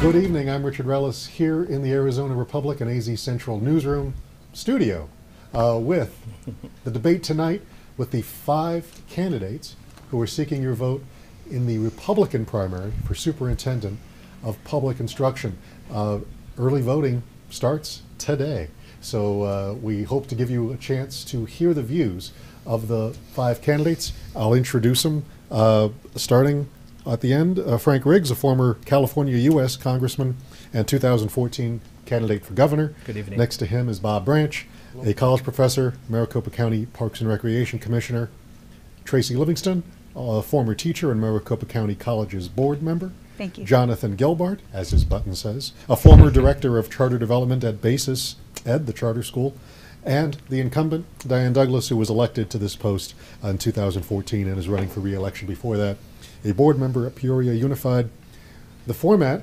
Good evening, I'm Richard Rellis here in the Arizona Republic and AZ Central Newsroom studio with the debate tonight with the 5 candidates who are seeking your vote in the Republican primary for Superintendent of Public Instruction. Early voting starts today, so we hope to give you a chance to hear the views of the 5 candidates. I'll introduce them starting at the end. Frank Riggs, a former California U.S. Congressman and 2014 candidate for governor. Good evening. Next to him is Bob Branch, a college professor, Maricopa County Parks and Recreation Commissioner. Tracy Livingston, a former teacher and Maricopa County College's board member. Thank you. Jonathan Gelbart, as his button says, a former director of charter development at Basis Ed, the charter school, and the incumbent, Diane Douglas, who was elected to this post in 2014 and is running for re-election before that, a board member at Peoria Unified. The format,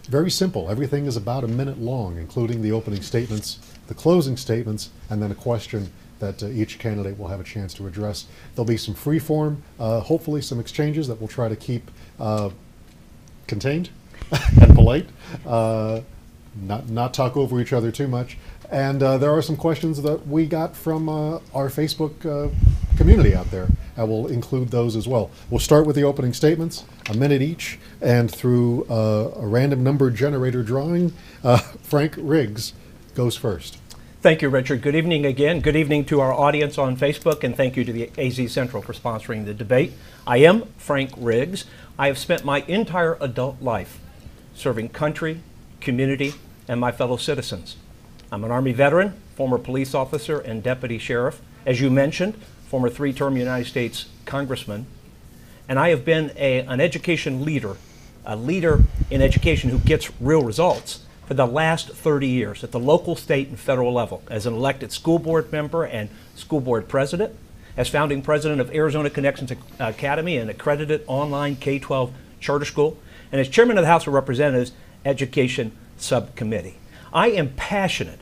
very simple. Everything is about a minute long, including the opening statements, the closing statements, and then a question that each candidate will have a chance to address. There'll be some free form, hopefully some exchanges that we'll try to keep contained and polite, not talk over each other too much. And there are some questions that we got from our Facebook community out there, and we'll include those as well. We'll start with the opening statements, a minute each, and through a random number generator drawing, Frank Riggs goes first. Thank you, Richard. Good evening again. Good evening to our audience on Facebook, and thank you to the AZ Central for sponsoring the debate. I am Frank Riggs. I have spent my entire adult life serving country, community, and my fellow citizens. I'm an Army veteran, former police officer and deputy sheriff, as you mentioned, former 3-term United States congressman, and I have been an education leader, a leader in education who gets real results for the last 30 years at the local, state, and federal level as an elected school board member and school board president, as founding president of Arizona Connections Academy, an accredited online K-12 charter school, and as chairman of the House of Representatives Education Subcommittee. I am passionate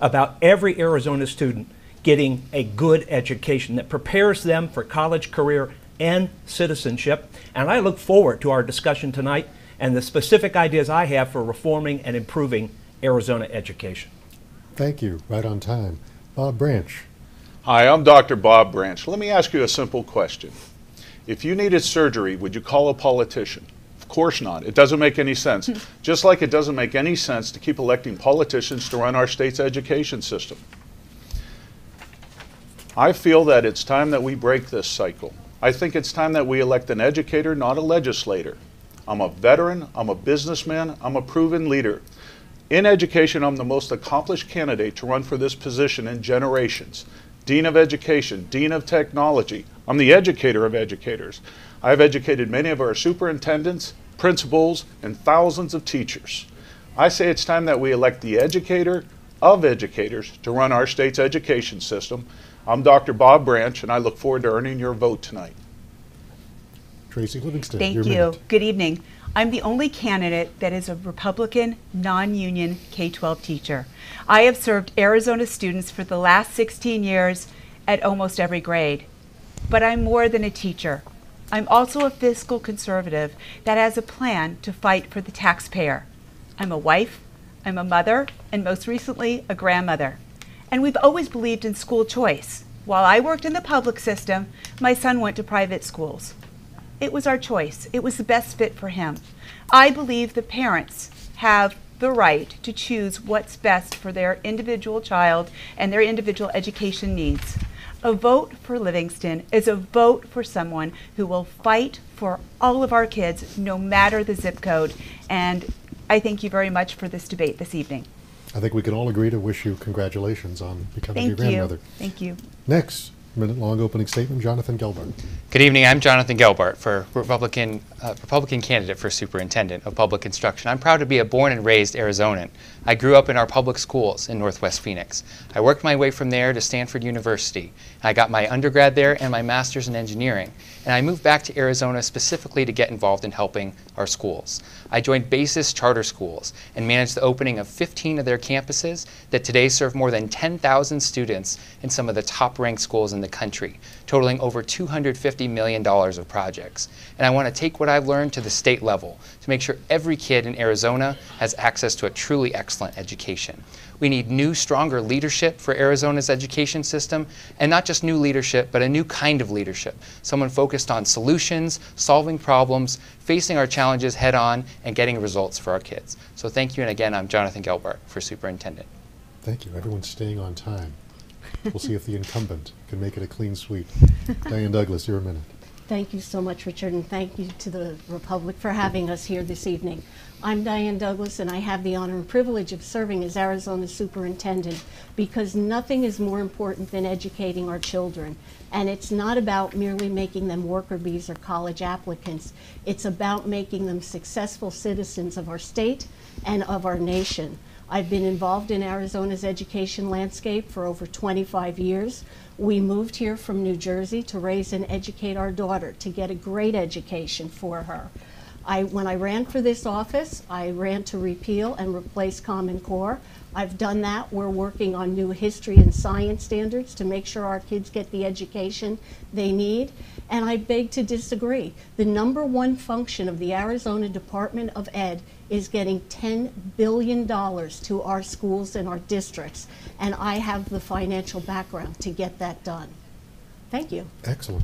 about every Arizona student getting a good education that prepares them for college, career, and citizenship. And I look forward to our discussion tonight and the specific ideas I have for reforming and improving Arizona education. Thank you. Right on time. Bob Branch. Hi, I'm Dr. Bob Branch. Let me ask you a simple question. If you needed surgery, would you call a politician? Of course not. It doesn't make any sense. Just like it doesn't make any sense to keep electing politicians to run our state's education system. I feel that it's time that we break this cycle. I think it's time that we elect an educator, not a legislator. I'm a veteran, I'm a businessman, I'm a proven leader. In education, I'm the most accomplished candidate to run for this position in generations. Dean of Education, Dean of Technology. I'm the educator of educators. I've educated many of our superintendents, principals, and thousands of teachers. I say it's time that we elect the educator of educators to run our state's education system. I'm Dr. Bob Branch, and I look forward to earning your vote tonight. Tracy Livingston. Thank you. Good evening. I'm the only candidate that is a Republican, non-union K-12 teacher. I have served Arizona students for the last 16 years at almost every grade. But I'm more than a teacher. I'm also a fiscal conservative that has a plan to fight for the taxpayer. I'm a wife, I'm a mother, and most recently, a grandmother. And we've always believed in school choice. While I worked in the public system, my son went to private schools. It was our choice. It was the best fit for him. I believe the parents have the right to choose what's best for their individual child and their individual education needs. A vote for Livingston is a vote for someone who will fight for all of our kids, no matter the zip code. And I thank you very much for this debate this evening. I think we can all agree to wish you congratulations on becoming your grandmother. Thank you. Next, minute-long opening statement, Jonathan Gelbart. Good evening. I'm Jonathan Gelbart, for Republican candidate for Superintendent of Public Instruction. I'm proud to be a born and raised Arizonan. I grew up in our public schools in Northwest Phoenix. I worked my way from there to Stanford University. I got my undergrad there and my master's in engineering. And I moved back to Arizona specifically to get involved in helping our schools. I joined Basis Charter Schools and managed the opening of 15 of their campuses that today serve more than 10,000 students in some of the top-ranked schools in the country, totaling over $250 million of projects. And I want to take what I've learned to the state level to make sure every kid in Arizona has access to a truly excellent education. We need new, stronger leadership for Arizona's education system, and not just new leadership, but a new kind of leadership. Someone focused on solutions, solving problems, facing our challenges head on, and getting results for our kids. So thank you, and again, I'm Jonathan Gelbart for Superintendent. Thank you. Everyone's staying on time. We'll see if the incumbent can make it a clean sweep. Diane Douglas, your minute. Thank you so much, Richard, and thank you to the Republic for having us here this evening. I'm Diane Douglas, and I have the honor and privilege of serving as Arizona's Superintendent because nothing is more important than educating our children. And it's not about merely making them worker bees or college applicants. It's about making them successful citizens of our state and of our nation. I've been involved in Arizona's education landscape for over 25 years. We moved here from New Jersey to raise and educate our daughter, to get a great education for her. When I ran for this office, I ran to repeal and replace Common Core. I've done that. We're working on new history and science standards to make sure our kids get the education they need. And I beg to disagree. The #1 function of the Arizona Department of Ed is getting $10 billion to our schools and our districts. And I have the financial background to get that done. Thank you. Excellent.